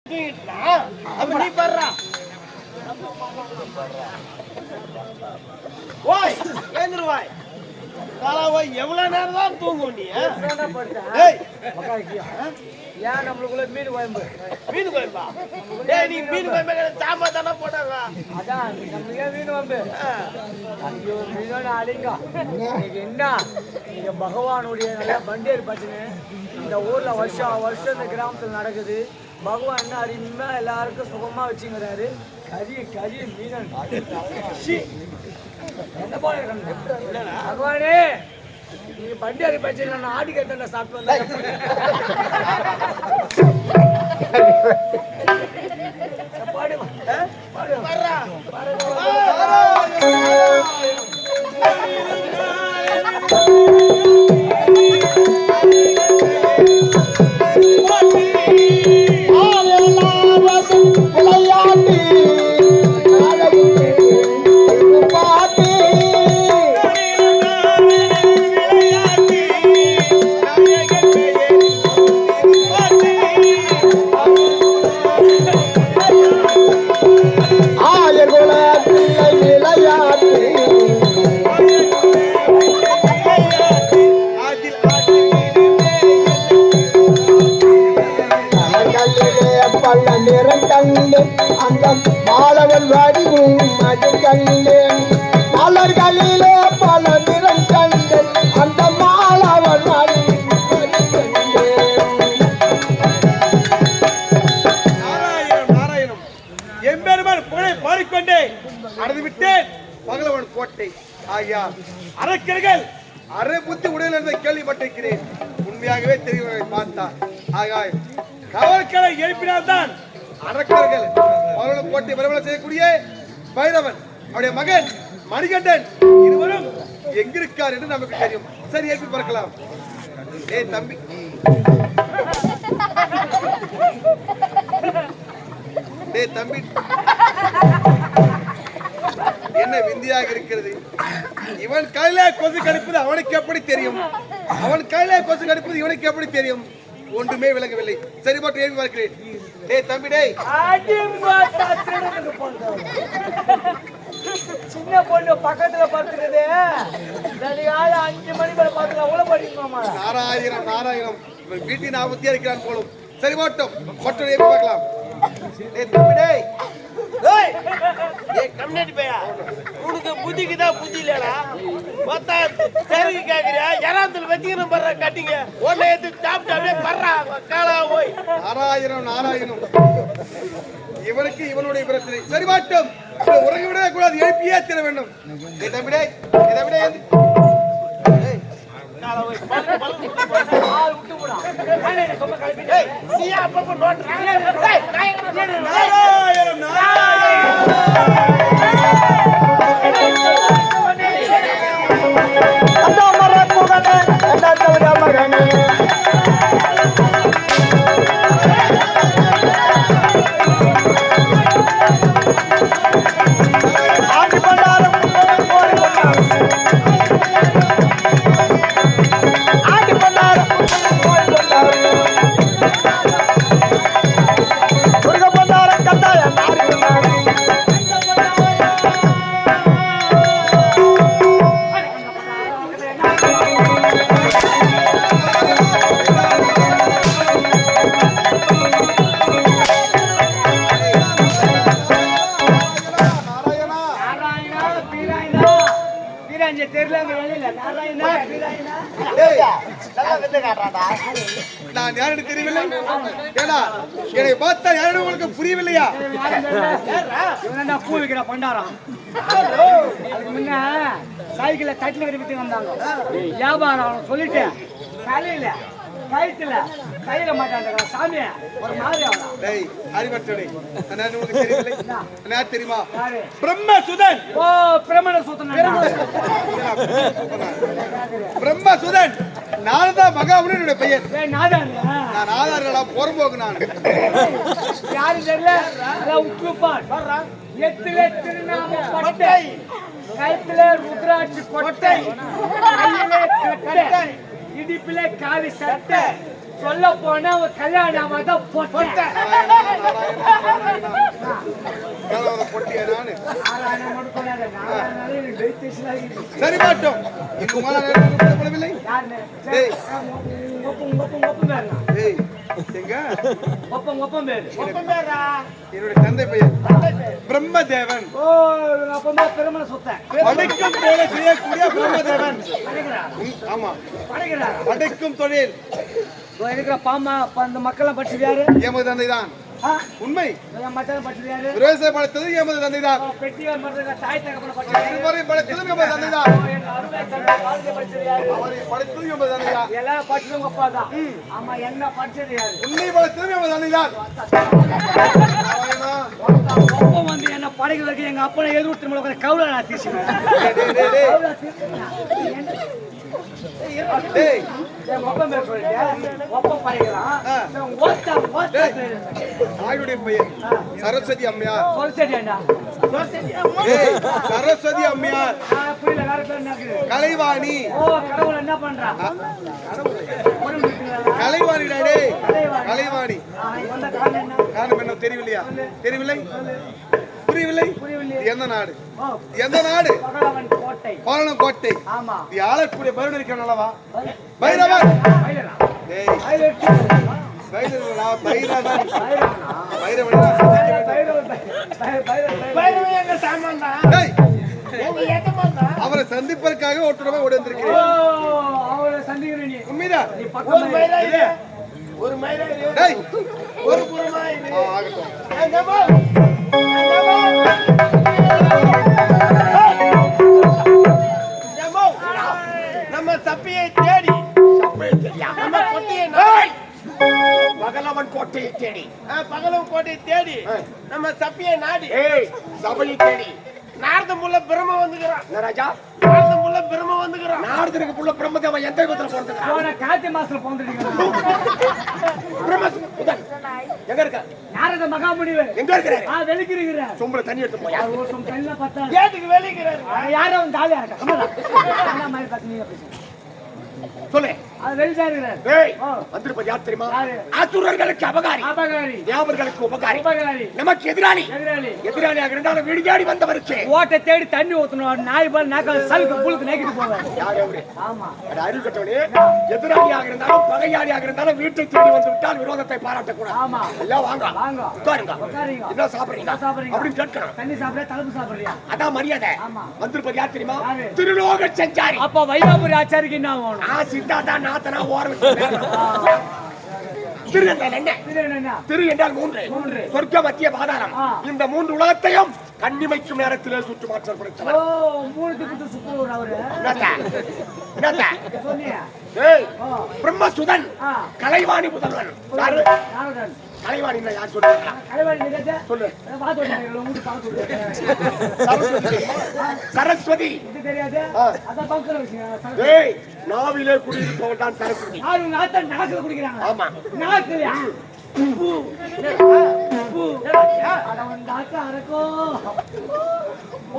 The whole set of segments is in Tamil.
நீ பர்றா ஓய் ஏந்திருவாய் காலாவாய் எவ்வளவு நேரம் தான் தூங்கும் நீ ஏன் நம்மளுக்குள்ள மீன் குழம்பு டேய் நீ மீன் குழம்பு சாம்பார் தானே போட்டாங்க அதான் நம்மளுக்கே மீன் குழம்பு ஐயோ மீனோட அழிங்க இன்னைக்கு என்ன நீங்க பகவானுடைய நல்ல பண்டிகை பார்த்துன்னு இந்த ஊர்ல வருஷம் இந்த கிராமத்தில் நடக்குது. பகவான் என்ன அருமையா எல்லாருக்கும் சுகமா வச்சுங்கிறாரு. கறி மீனன் என்ன போல பகவானே நீங்க பண்டிகை பட்சம் நான் ஆடி கேட்ட சாப்பிட்டு வந்தேன். பாடு அந்த மாலவன் வடிவும் அது கண்டேன் மலர்களிலே பல நிறம் கண்டேன் அந்த மாலவன் வடிவும் நாராயணம் எம்பெருமான் புகழை பாடிக்கொண்டே அடைந்து விட்டேன் பகலவன் கோட்டை. ஆகியா அரக்கர்கள் அரை புத்தி உடையில் இருந்த கேள்விப்பட்டிருக்கிறேன். உண்மையாகவே தெரியவர்களை பார்த்தார். ஆகாய் கவல்களை எழுப்பினால்தான் அரக்கர்கள் அவர்கள் கோட்டை வரவழ செய்யக்கூடிய பைரவன் அவருடைய மகன் மணிகண்டன் இருவரும் எங்கிருக்கார் என்று நமக்கு தெரியும். சரி, ஏற்பி பார்க்கலாம். ஏய் தம்பி, டேய் தம்பி, என்ன விந்தியாக இருக்கிறது? இவன் கையில கொசு கடிப்பது அவனுக்கு எப்படி தெரியும்? அவன் கையில கொசு கடிப்பது இவனுக்கு எப்படி தெரியும்? ஒன்றுமே விளங்கவில்லை. சரி, போட்டு ஏற்பி பார்க்கிறேன். டேய் தம்பி, டேய் சின்ன பொண்ணு பக்கத்துல பார்த்துருது 5 மணி மேல பார்த்துல அவ்வளவு படிக்குமாமா. நாராயணம் வீட்டின் ஆபத்தியா இருக்கிறான் போலும். சரி, போட்டோம் மட்டும் ஏற்பி பார்க்கலாம். டேய் தம்பி, டேய் கம்யூனிட்டி பையா, உனக்கு புத்திக்குதான் புத்தி இல்லடா. மொத்தா சரி கேக்குறியா? யாராத்துல வச்சுக்கணும் பர்ற கட்டிங்க ஒன்ன எடுத்து சாப்பிட்டு அப்படியே பர்றா காலா போய். நாராயணம் இவனுக்கு இவனுடைய பிரச்சனை. சரி, மாட்டோம் உறங்கி விடவே கூடாது, எழுப்பியே தர வேண்டும். தம்பி டேய் காலா போய் விட்டு போடா. நீ அப்பப்ப நோட் நான் யாரு தெரியவில்லை. என்னை பார்த்தா யாரும் உங்களுக்கு புரியவில்லையா? பூ வைக்கிற பண்டாரம் முன்ன சைக்கிள தட்டில விட்டு வந்தாங்க. வியாபாரம் சொல்லிட்டு காலையில கயிற்றுல கையில மாட்டாங்க சாமிய ஒரு மாதிரி தெரியுமா? பிரம்மசுதன். ஓ பிரம்மசுதன் பிரம்மசுதன் நான்தான் மகாமுனியுடைய பெயர். நான் ஆதார்களா போறம்போக்கு நான் யாரு தெரியல. உப்புப்பான் எத்திலே திருநாம பட்டை கைத்திலே ருத்ராட்சி கொட்டை கையிலே கட்டை இடிப்பிலே காவி சட்டை சொல்ல போனா கல்யாணம் தான் போட்டேன். பொட்டியா நானு நாராயண மட்டும் சொல்லாத. நாராயணனாலே எனக்கு வெயிட்டேஷன் ஆகிடுச்சு. சரி மாட்டோம் இங்கு மாலா நேரம் கூப்பிடவில்லை யாருன்னு? டேய். ஒப்பம் பேருண்ணா. ஏய் எங்க ஒப்பம் பேரு. ஒப்பம் பேரா? என்னுடைய தந்தை பெயர் பிரம்மதேவன். ஓ, இவங்க அப்பா தான் பெருமளை சொத்தேன். படைக்கும் தொழிலை செய்யக்கூடிய பிரம்மதேவன். படைக்கிறா? ஆமா படைக்கிறா? படைக்கும் தொழில் இருக்கிற பாமா அந்த மக்கள்லாம் படிச்சது யாரு? எமது தந்தை தான் ஆ? உண்மை. என் மச்சான் படிச்சது யாரு? விவசாயம் படைத்தது எமது தந்தை தான். பெட்டியார் மருந்துங்க தாய் தகப்பன படிச்சது யாரு? இதுவரை படைத்ததும் எமது தந்தை தான். எங்க அருமை தந்தை வாழ்க்கை படிச்சது யாரு? அவரை படைத்ததும் எமது தந்தை தான். எல்லாம் படிச்சது உங்க அப்பா தான். ஆமா, என்ன படிச்சது யாரு? உன்னை படைத்ததும் எமது தந்தை தான். ஒப்பம் வந்து என்ன படைக்கிறதுக்கு எங்க அப்பனை எதிர்த்து முழுக்க கவுல நான் தீசினேன். டேய் என் ஒப்பம் பேர் சொல்லிட்டு ஒப்பம் படைக்கிறான். ஆயுடைய பெயர் சரஸ்வதி அம்மையார். சொல்லிட்டேன்டா. ஏய் சரஸ்வதி அம்மையார் புரியல, வேற பேர் என்ன இருக்குது? கலைவாணி. ஓ, கடவுள் என்ன பண்றான்? கலைவாணிடா டேய் கலைவாணி. வந்த காரணம் என்ன? காரணம் என்ன தெரியவில்லையா? தெரியவில்லை புரியவில்லை. புரியவில்லை. இது எந்த நாடு? ஓ, எந்த நாடு? பகலவன் கோட்டை. பாலனம் கோட்டை. ஆமா. இது ஆளக்கூடிய பைரவர் இருக்கணும்லவா? பைரவர். பைரவா? டேய் பைரவா? பைரவனா பைரவன். பைரவனா? பைரவனா பைரவன் எங்க சாமான் தான்? டேய் எங்க ஏத்தமான் தான்? அவரை சந்திப்பதற்காக ஓட்டுறவா ஓடி ஓ, வந்திருக்கிறேன். அவளை சந்திக்கிறேன் நீ. உண்மைதான். நீ பக்கம் இது. ஒரு மயிரா டேய் ஒரு புறமா இது. ஆகட்டும். நம்ம சப்பியை தேடி நம்ம கொட்டியை பகலவன் கோட்டையை தேடி பகலும் கோட்டையை தேடி நம்ம சப்பியை நாடி சபையை தேடி நாரதமுள்ள பிரம்ம வந்துக்கிறான். ராஜா நாரதமுள்ள பிரம்ம வந்துக்கிறான். நாரதனுக்கு புள்ள பிரம்மதேவன் எந்த யுகத்துல பிறந்துக்கிறான்? போன கார்த்திகை மாசத்துல பிறந்துட்டீங்க. பிரம்மசுதன் எங்க இருக்க? நாரத மகாமுனிவர் எங்க இருக்கிறாரு? வெளிக்கிறீங்க. சொம்புல தண்ணி எடுத்து போயா. ஒரு வருஷம் கல்ல பார்த்தா ஏட்டுக்கு வெளிக்கிறாரு. யாரோ வந்து தாலியா இருக்கா? கமலா என்ன மாதிரி பாத்தீங்க பேசுங்க. சொல்லு. அது வெளிச்சா இருக்கிறார். ஏய் வந்திருப்பது யார் தெரியுமா? யாரு? அசுரர்களுக்கு அபகாரி, அபகாரி, தேவர்களுக்கு உபகாரி, உபகாரி, நமக்கு எதிராளி. எதிராளி. எதிராளியாக இருந்தாலும் வீடுகாடி வந்தவருக்கு ஓட்டை தேடி தண்ணி ஊத்தணும். நாய் பால் நாக்கால் சலுக்கு புழுக்கு நக்கிட்டு போவார். யார் அவரு? ஆமா. அது அறிவு கட்டவனே. எதிராளியாக இருந்தாலும் பகையாளியாக இருந்தாலும் வீட்டை தேடி வந்து விட்டால் விரோதத்தை பாராட்டக்கூடாது. ஆமா. எல்லாம் வாங்க வாங்க. உட்காருங்க. உட்காருங்க. என்ன சாப்பிடுறீங்க என்ன சாப்பிடுறீங்க? அப்படின்னு கேட்கணும். தண்ணி சாப்பிடுறியா தலைப்பு சாப்பிடுறியா? அதான் மரியாதை. ஆமா. வந்திருப்பது யார் தெரியுமா? யாரு? திருலோக சஞ்சாரி. அப்ப வைகாபுரி ஆச்சாரிக்கு என்ன வேணும்? ஆ சித்தாதா நாத்தனா ஓர வச்சு திரு என்றால் என்ன? திரு என்றால் மூன்று. சொர்க்க மத்திய பாதாளம். இந்த மூன்று உலகத்தையும் கண்ணிமைக்கும் நேரத்திலே சுற்று மாற்றல் படைத்தவர். ஓ, மூணுக்கு சுற்று அவரு. என்னத்த? சொன்னியா? ஏய் பிரம்மசுதன் கலைவாணி புதல்வன். யாரு? நாரதன். கலைவாணி யார் சொல்றீங்களா? கலைவாணி நிகழ்ச்சி சொல்லு. பாத்து விட்டீங்க. உங்களுக்கு பாத்து விட்டீங்க. சரஸ்வதி. சரஸ்வதி இது தெரியாது? அதான் பங்கர விஷயம். ஏய் நாவிலே குடியிருப்பவள் தான் சரஸ்வதி. யாரு நாத்த நாக்குல குடிக்கிறாங்க? ஆமா. நாக்குலையா? பூ. அடவன் நாக்கு அரக்கோ.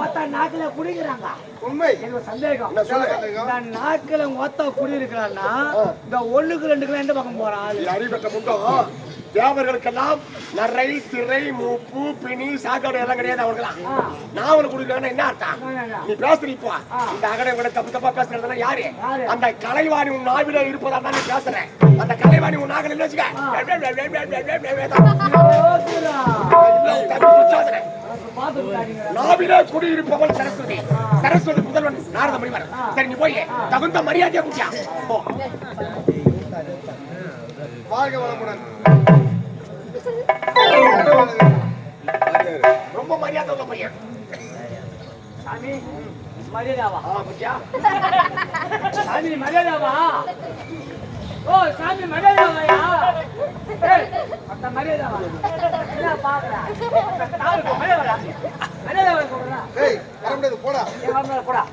ஒத்த நாக்குல குடிக்கிறாங்க. உண்மை. எனக்கு ஒரு சந்தேகம். என்ன சொல்ல சந்தேகம்? இந்த நாக்குல ஒத்த குடி இருக்கிறான்னா இந்த 1க்கு 2க்கு எந்த பக்கம் போறான்? அறிவற்ற முண்டம் தேவர்களுக்கெல்லாம் நரை திரை மூப்பு பிணி சாக்கடை எல்லாம் கிடையாது. அவர்களாம் நாவல் குடிக்கிறாங்கன்னா என்ன அர்த்தம்? நீ பேசுறீப்போ இந்த அகடை கூட தப்பு தப்பா பேசுறதுனா யாரு? அந்த கலைவாணி உன் நாவில இருப்பதா தான் நீ பேசுற. அந்த கலைவாணி உன் நாகல் என்ன வச்சுக்க நாவில குடியிருப்பவள் சரஸ்வதி. சரஸ்வதி முதல்வன் நாரத முனிவர். சரி நீ போய் தகுந்த மரியாதையா குடியா போ. வாழ்க வளமுடன். ரொம்ப மரியாதை உள்ள பையன். சாமி மரியாதாவா? பத்தியா சாமி மரியாதாவா? ஓ சாமி மரியாதாவாயா? அந்த மரியாதாவா? என்ன பாக்குறா? தாருக்கு மரியாதா? மரியாதாவா சொல்றா? டேய் வர முடியாது போடா. எங்க அம்மா போடா.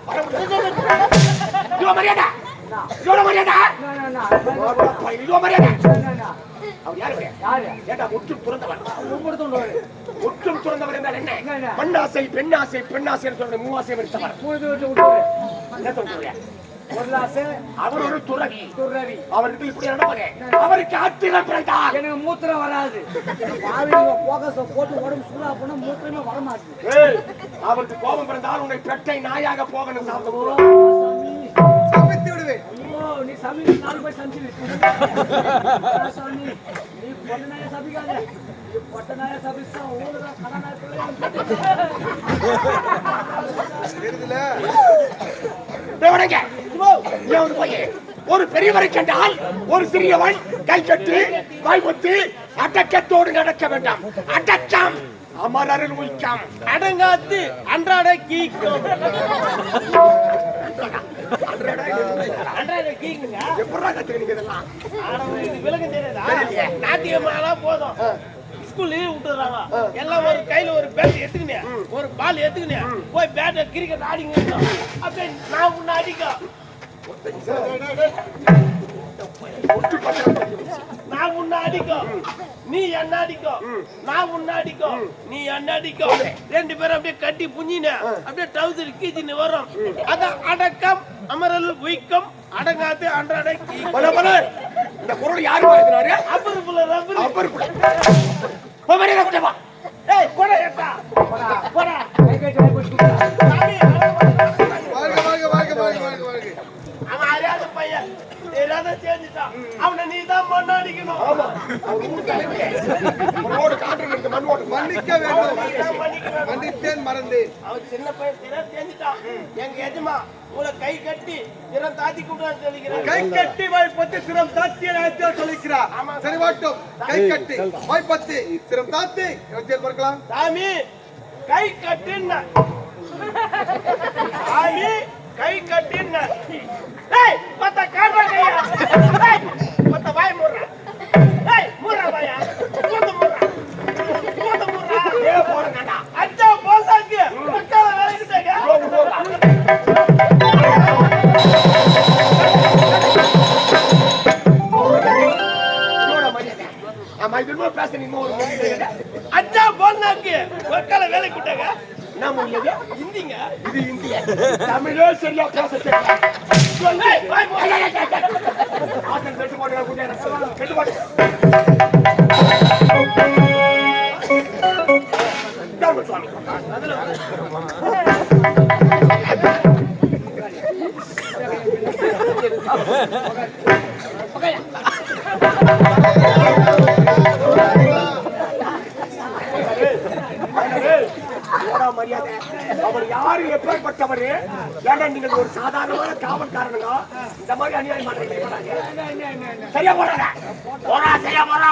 இவ்வளவு மரியாதை இவ்வளவு மரியாதை இவ்வளவு மரியாதை. அவர் யாரு? யாரு? ஏண்டா முற்றும் துறந்தவன். மும்படுத்தோண்டு முற்றும் துறந்தவர் என்றால் என்ன? மண்ணாசை பெண்ணாசை பெண்ணாசை சொல்ற மூவாசை எடுத்தவர். மூணு விட்டு விட்டு என்ன சொல்றீங்க? பொருளாசை அவர் ஒரு துறவி. துறவி. அவருக்கு இப்படி நடப்பாங்க. அவருக்கு ஆத்திரம் பிறந்தால் எனக்கு மூத்திரம் வராது. போகஸ போட்டு உடம்பு சூடா போனா மூத்திரமே வர மாட்டேங்குது. அவருக்கு கோபம் பிறந்தால் உன்னை பெட்டை நாயாக போகணும் சாப்பிட சமைத்து விடுவேன். ஐயோ நீ சமி 4 போய் சமைச்சு சாமி நீ பொண்ணனாய சபிக்காத. நீ பொட்டனாய சபிச்சா ஊருல கடனாய போய் ஒரு பெரியவரை கண்டால் ஒரு சிறியவன் கை கட்டி வாய்ப்புத்து அடக்கத்தோடு நடக்க வேண்டாம். அடக்கம் அமரரில் உயிக்கம் அடங்காத்து அன்றாட கீக்கும். போதும் ஸ்கூல் லீவ் விட்டுறாங்க எல்லாம் ஒரு கையில ஒரு பேட் எடுத்துக்கினேன் ஒரு பால் எடுத்துக்கினேன் போய் பேட்டை கிரிக்கெட் ஆடிங்க அப்படியே நான் உன்னை அடிக்க நான் உன்னை அடிக்கும் நீ என்ன அடிக்கும் நான் உன்னை அடிக்கும் நீ என்ன அடிக்கும் 2 பேரும் அப்படியே கட்டி புஞ்சின அப்படியே டவுசர் கீச்சின்னு வரும் அதான் அடக்கம் அமரல் உயிக்கம் அடங்காது அன்றாட இந்த பொருள் யாரு எழுதினாரு? அப்பர் புள்ள ரப்பர் ஏய் போடா ஏட்டா போடா கை கட்டி போட்டு அவன் அறியாத பையன் தெரியாத சேர்ந்துட்டான் அவனை நீ தான் மண்ணாடிக்கணும். மன்னிக்க வேண்டும். மன்னித்தேன் மறந்தேன். அவன் சின்ன பையன் தெரியாத சேர்ந்துட்டான். எங்க எஜமா உங்களை கை கட்டி சிரம் தாத்தி கூப்பிட்டு சொல்லிக்கிறேன். கை கட்டி வாய்ப்பத்தி சிரம் தாத்தி சொல்லிக்கிறார். சரி வாட்டும் கை கட்டி வாய்ப்பத்தி சிரம் தாத்தி பார்க்கலாம். சாமி கை கட்டின்னா சாமி கை கட்டின்ன ஏய் மத்த காட்றா கையா ஏய் மத்த வாய் மூறா ஏய் மூறா வாயா மூறா ஏ போறடா அச்சா போசாங்க பக்கல வேலைக்கிட்டங்க ஆமா இதுமா பேச நீ ஒரு அச்சா போனாங்க பக்கல வேலைக்கிட்டங்க நான் முடியல இந்திங்க இது இந்திய தமிழே சரியா பேச தெரியல ஏய் வாய் மூறா ஆசன் செட்டு போடுற குடியா செட்டு போடு தாவு சுவாமி மரியாதை அவர் யாரு எப்பேற்பட்டவர்? ஏன்னா நீங்கள் ஒரு சாதாரணமான காவல்காரனுங்க இந்த மாதிரி அநியாயம் பண்றீங்க. சரியா போறாங்க போறா சரியா போறா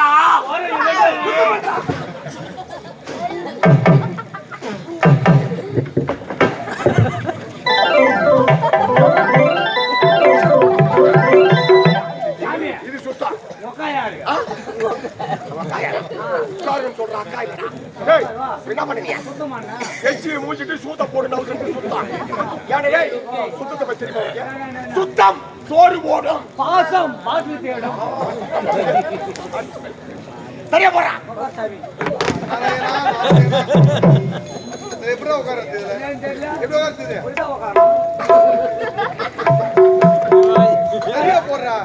இது சுத்தம் சொல்ற அக்கா என்ன பண்ணுவீங்க? எச்சி மூஞ்சிட்டு சூத்த போடு சுத்தம் சுத்தத்தை பத்தி சுத்தம் சோறு போடும் பாசம் பாசு தேடும் சரியா போறான் எப்படி உட்கார்றது சரியா போடுறா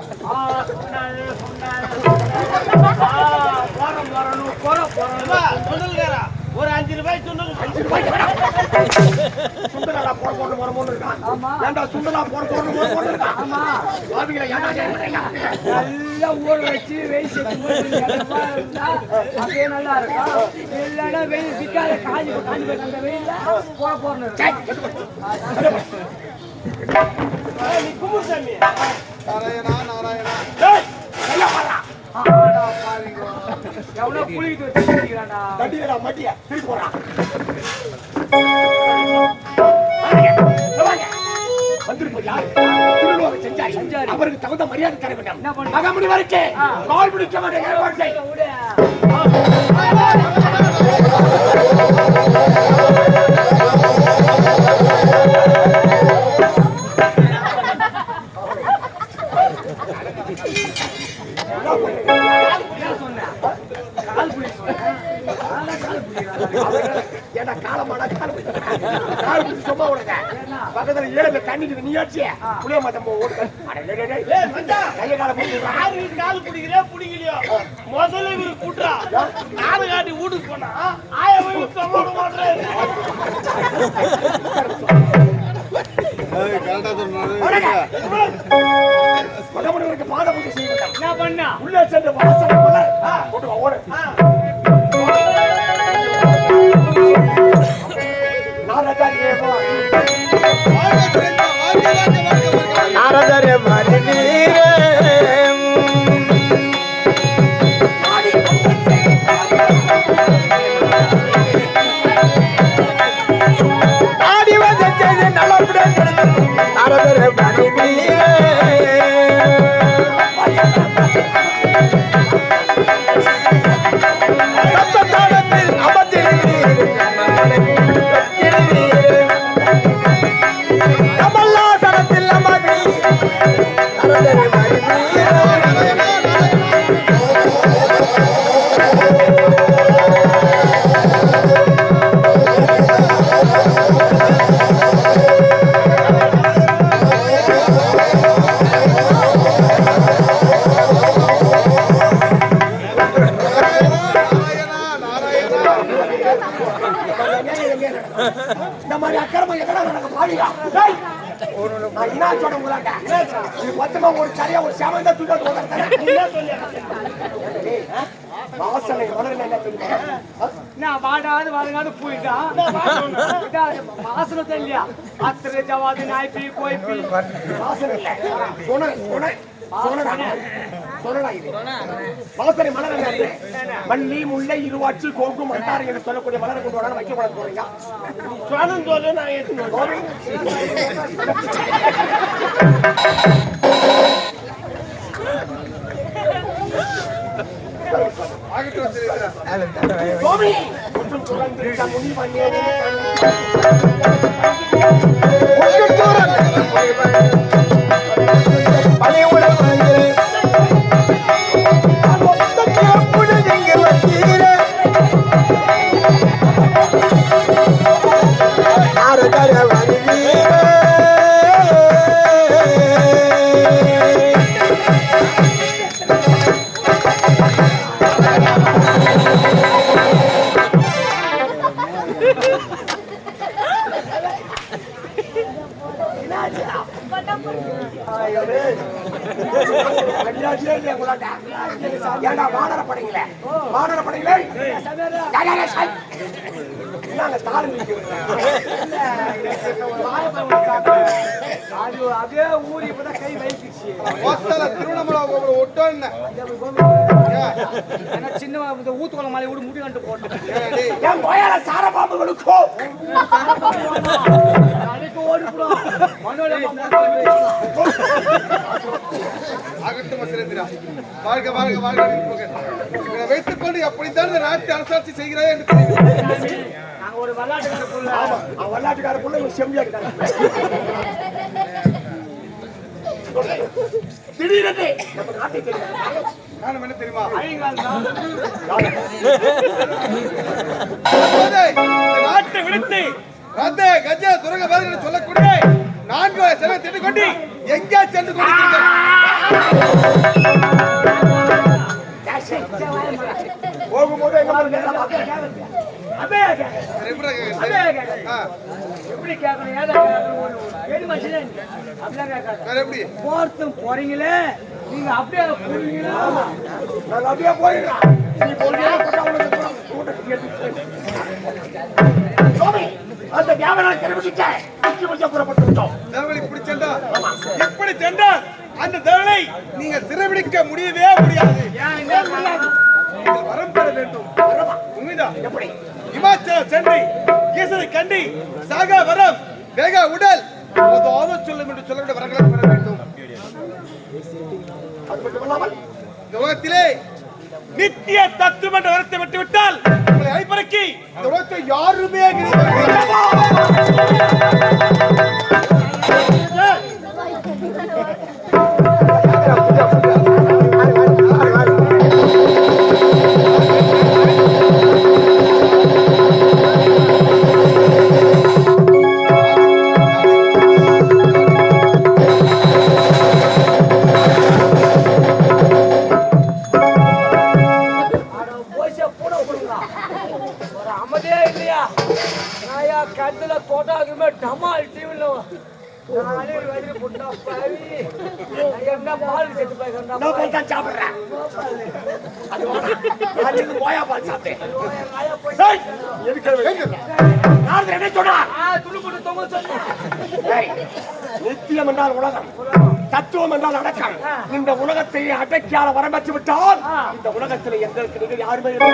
ஒரு 5 ரூபாய் சுண்டல் 5 ரூபாய் சுண்டலா போட போட மரமோன்னு இருக்கான். ஏண்டா சுண்டலா போட போட மரமோன்னு இருக்கான். ஆமா பாவிங்களா ஏண்டா கேக்குறீங்க? நல்லா ஊற வச்சு வெயில் செத்து அப்படியே நல்லா இருக்கும். இல்லைன்னா வெயில் சிக்காத காஞ்சி போய் அந்த வெயில்ல போட போறேன்னு நீ குமுசாமி நாராயணா நாராயணா எவ்வளவு புளிட்டு வச்சுக்கிறான்டா தட்டிடா மட்டியா திருப்பி போறான் வந்திருப்போம் யாரு திருநோவை செஞ்சாரி அவருக்கு தகுந்த மரியாதை தர வேண்டும் மகமுடி வரைக்கு கால் பிடிக்க மாட்டேன் ஏற்பாடு செய் ஏன்னா காலமான கால் சும்மா விடுங்க பக்கத்துல ஏழு தண்ணிக்கு நீ ஆச்சு புளிய மாத்தம் ஓடுங்க கைய கால கால் பிடிக்கிறே பிடிக்கலையோ முதல்ல இவரு கூட்டுறா நாலு காட்டி வீட்டுக்கு போனா ஆய போய் தொம்மோட ஓடுறேன் மகமனுக்கு பாத பூஜை செய்ய என்ன பண்ணா உள்ள சென்று வாசனை போட்டு ஓடு நாரதரே மரணீரே ஆடி வந்த செய்தி நல்லபடியாக நாரதரே மரணீரே இந்த மாதிரி அக்கிரமம் எங்கடா நடக்க பாடியா நான் என்ன சொல்ல உங்களாட்ட இது மொத்தமா ஒரு சரியா ஒரு சமந்த தூக்கிட்டு வாசனை வளரல என்ன தெரியுமா நான் வாடாது வாடகாது போயிட்டான் வாசனை இல்லையா அத்தனை ஜவாது நாய்ப்பி கோய்ப்பி வாசனை இல்ல வாசனை மலர் மல்லி முல்லை இருவாட்சி கோங்கு மந்தாரை என்று சொல்லக்கூடிய மலரை கொண்டு வர வைக்கப்பட போறீங்க சொன்னு சொல்லு நான் ஏற்றுக்கோம் கோமி கொஞ்சம் சுரந்து முனி பண்ணியது ஏண்டா வாடர படைங்களே நாங்க தாளம் அதே ஊரி இப்பதான் கை வைக்கிச்சு திருவண்ணாமலை ஒட்டோன்னு சின்ன ஊத்துக்குளம் மலை விட முடி கண்டு போட்டேன் என் கோயால சாரபாம்புகளுக்கோ அன்னைக்கு ஓடிப்படும் மனோட ஆகட்டும் சிறந்திரா வாழ்க வாழ்க வாழ்க இவனை வைத்துக் கொண்டு அப்படித்தான் இந்த நாட்டை அரசாட்சி செய்கிறாய் என்று நாங்க ஒரு விளையாட்டுக்காரப்புள்ள விளையாட்டுக்காரப்புள்ள ஒரு செம்பியா இருக்காங்க திடீரென்று நம்ம நாட்டை தெரியும் காரணம் என்ன தெரியுமா ஐயங்கால் இந்த நாட்டை விடுத்து ரத்த கஜ துரக வேறு சொல்லக்கூடிய 4 செலவு திட்டு கொண்டு எங்கே சென்று கொண்டிருக்கிறீர்கள் போகும்போது எங்க எப்படி கேட்கணும் ஏதா எப்படி போர்த்தும் போறீங்களே நீங்க அப்படியே போறீங்களா நாங்க அப்படியே போயிடலாம் அந்த வியாபாரம் தெரிவிச்சுட்டேன் இப்படி சென்றால் அந்த தேவனை நீங்க சிறைபிடிக்க முடியவே முடியாது வரம் பெற வேண்டும் உண்மைதான் எப்படி இமாச்சல சென்று ஈசனை கண்டி சாகா வரம் வேக உடல் சொல்லும் என்று சொல்லக்கூடிய வரங்களை பெற வேண்டும் அது மட்டுமல்லாமல் இந்த உலகத்திலே நித்திய தத்துவம் என்ற வரத்தை விட்டுவிட்டால் உங்களை அழைப்பறக்கி இந்த உலகத்தை யாருமே ஒரு அமைதியே இல்லையா? நாயா கத்துல தோட்டாக்குமே டமால் டிவில நானே வயிறு புட்டா பாவி. என்ன பால் செத்து போய்க்கறா. நான் பால் தான் சாப்பிடுறேன். அது வாடா. போயா பால் சாப்பிட்டேன். டேய் எதுக்கு நான் என்ன சொன்னா? துளு போட்டு தொங்க சொன்னா. டேய் நித்தியம் என்றால் உலகம், தத்துவம் என்றால் அடக்கம். இந்த உலகத்தை அடக்கியால வரம்பெற்று விட்டால் இந்த உலகத்தில் எங்களுக்கு நீங்கள் யாருமே இல்லை.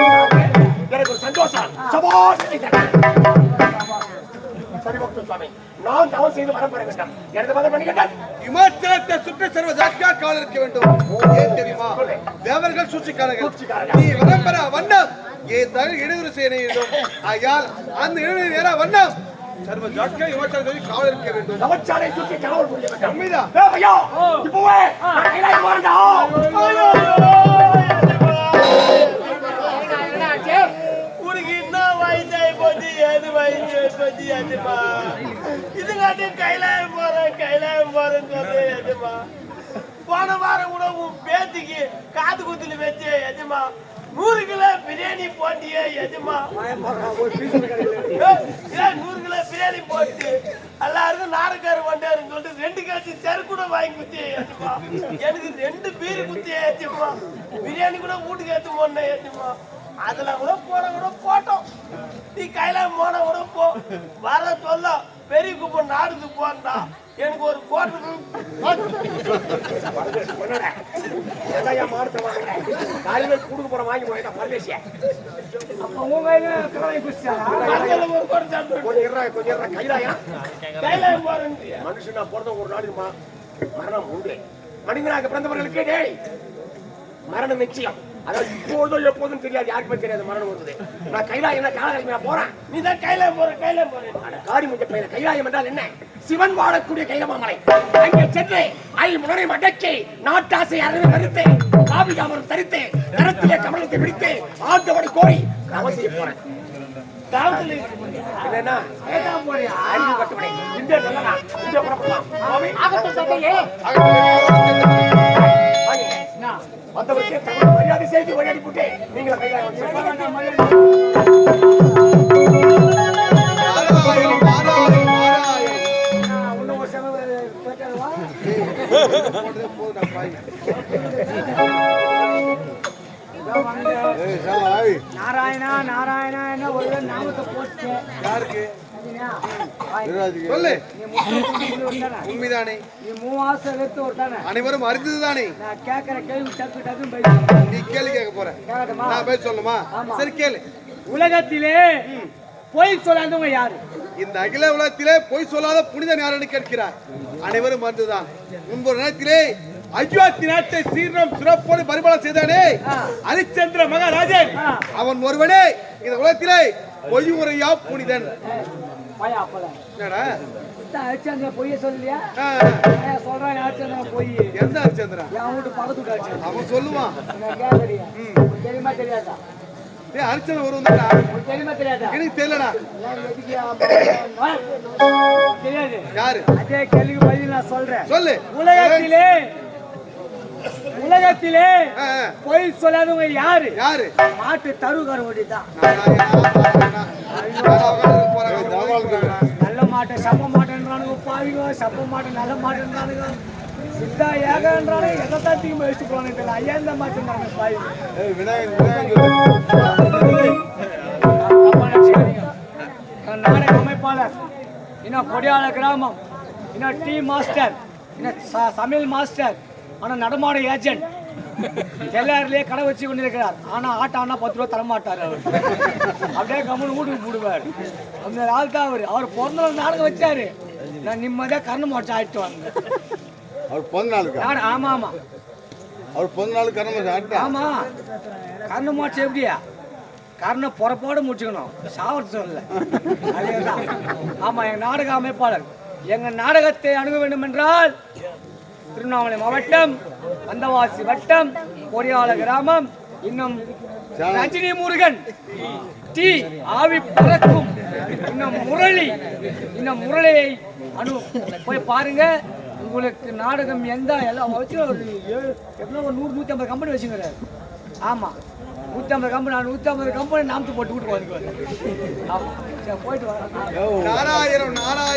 எனக்கு ஒரு சந்தோஷம். சபாஷ். சரி பக்த சுவாமி, நான் தவறு செய்து வரம் பெற வேண்டும். எனது மதம் பண்ணிக்கிட்டால் இமாச்சலத்தை சுற்றி சர்வ ஜாத்தியா காவல் இருக்க வேண்டும். ஏன் தெரியுமா? தேவர்கள் சூழ்ச்சிக்காரர்கள். நீ வரம் பெற வண்ணம் ஏன் தகவல் இடையூறு செய்ய வேண்டும். ஆகையால் அந்த இடையூறு நேர வண்ணம் சர்வ ஜாத்தியா இமாச்சலத்தை காவல் இருக்க வேண்டும். நவச்சாலை சுற்றி காவல் புரிய வேண்டும். உண்மைதான். ஐயா இப்போவே நான் கைலாயம் போறேன்டா. உனக்கு என்ன வயசாகி போச்சு? ஏது வயசு போச்சு? ஏதுமா இதுக்காட்டி கைலாயம் போறேன்னு சொல்லு. ஏதுமா போன வாரம் கூட உன் பேத்திக்கு காது குத்துல வச்சு எஜமா 100 கிலோ பிரியாணி போட்டியே எஜமா. 100 கிலோ பிரியாணி போட்டு எல்லாருக்கும் நாடகாரு வந்தாருன்னு சொல்லிட்டு 2 காட்சி செரு கூட வாங்கி குத்தியே எஜமா. எனக்கு 2 பீர் குத்தியே எஜமா. பிரியாணி கூட வீட்டுக்கு ஏற்று போனேன் எஜமா. அதெல்லாம் கூட போன கூட போட்டோம். நீ கையில போன கூட போ. வர சொல்ல பெரிய குப்பை நாடுக்கு போறா. எனக்கு ஒரு கோட்டை கொடுக்க போற வாங்கி போயிட்டா பரதேசியா. கொஞ்சம் கைலாயம் கையில போறேன். மனுஷனா பிறந்த ஒரு நாடு மரணம் உண்டு. மனிதனாக பிறந்தவர்களுக்கு டேய் மரணம் நிச்சயம். அதாவது இப்போதோ எப்போதும் தெரியாது, யாருக்குமே தெரியாது மரணம் வருது. நான் கைலாயம் என்ன காலகட்டத்தில் நான் போறேன். நீ தான் கையில போறேன். காடி முஞ்ச பையன். கைலாயம் என்றால் என்ன? சிவன் வாழக்கூடிய கைலமாமலை. அங்கே சென்று முனரை மடக்கி நாட்டாசை அறவை மறுத்து காவிகாமரம் தரித்து கரத்திலே கமலத்தை பிடித்து ஆண்டவனை கோரி நான் செய்ய போறேன். என்னன்னா அறிவு கட்டுமனை இந்த நல்லனா இந்த புறப்படலாம். வந்தவருக்கு தங்கள் மரியாதை செய்து வழி அனுப்பிவிட்டு நீங்கள் கைலாயம் நாராயணா நாராயணா என்ன ஒரு நாமத்தை போட்டு யாருக்கு சொல்லு. உண்மைதானே? நீ 3 மாசம் எடுத்து ஒருத்தானே அனைவரும் அறிந்ததுதானே? நான் கேட்கிற கேள்வி டக்கு டக்குன்னு போய் நீ கேள்வி கேட்க போற. நான் போய் சொல்லணுமா? சரி கேளு. உலகத்திலே பொய் சொல்லாதவங்க யாரு? இந்த அகில உலகத்திலே பொய் சொல்லாத புனிதன் யாருன்னு கேட்கிறார். அனைவரும் அறிந்ததுதான். முன்பொரு நேரத்திலே அயோத்தி நாட்டை சீர்ணம் சிறப்போடு பரிபாலனம் செய்தானே ஹரிச்சந்திர மகாராஜன், அவன் ஒருவனே இந்த உலகத்திலே பொய் முறையா புனிதன். என்னடா ஹரிச்சந்திர பொய்ய சொல்லலையா? சொல்றான் ஹரிச்சந்திர பொய். எந்த ஹரிச்சந்திரா? என் வீட்டு பக்கத்து வீட்டு அவன் சொல்லுவான். தெரியுமா தெரியாதா? ஹரிச்சந்திரன் ஒரு வந்தாடா. தெரியுமா தெரியாதா? எனக்கு தெரியலடா. தெரியாது. யாரு? அதே கேள்விக்கு பதில் நான் சொல்றேன். சொல்லு. உலகத்திலே பொய் சொல்லாதவங்க யாரு? யாரு? மாட்டு தருகார ஓடிதான். நல்ல மாட்டை சப்ப மாட்டேன்றானுங்க பாவிங்க. சப்ப மாட்டை நல்ல மாட்டேன்றானுங்க. சித்தா ஏகன்றானே எதைத்தான் தீமை வச்சுட்டு போனானே தெரியல. ஐயா இந்த மாட்டேன்றாங்க பாவிங்க. நாடக அமைப்பாளர், இன்னும் கொடியாள கிராமம், இன்னும் டீ மாஸ்டர், இன்னும் சமையல் மாஸ்டர், ஆனால் நடமாட ஏஜென்ட் எல்லாருலேயே கடை வச்சு கொண்டிருக்கிறார். ஆனால் ஆட்டானா 10 ரூபா தரமாட்டார். அவர் அப்படியே கம்முன்னு வீட்டுக்கு போடுவார். அந்த ஆள் தான் அவர் பிறந்த நாடகம் வச்சாரு. நான் நிம்மதியாக கர்ணம் மாட்சி ஆயிட்டு வந்தேன். அவர் பிறந்த நாளுக்கு? ஆமா ஆமா, அவர் பிறந்த நாளுக்கு கர்ணம். ஆமா, கர்ணம் மாட்சி எப்படியா? கர்ணம் புறப்பாடு முடிச்சுக்கணும், சாவத்து சொல்லல. அதேதான். ஆமா, எங்க நாடக அமைப்பாளர் எங்க நாடகத்தை அணுக வேண்டும் என்றால் திருவண்ணாமலை மாவட்டம் வந்தவாசி வட்டம் பொறியாள கிராமம், இன்னும் ரஜினி முருகன் டி ஆவி பறக்கும், இன்னும் முரளி, இன்னும் முரளியை போய் பாருங்க. உங்களுக்கு நாடகம் எந்த எல்லாம் வச்சு ஒரு 100-150 கம்பெனி வச்சுக்கிறாரு. ஆமா, 150 கம்பெனி நான் 150 கம்பெனி நாமத்து போட்டு வீட்டுக்கு வந்துக்குவேன். ஆமா சரி போயிட்டு வரேன். நாராயணம் நாராயணம்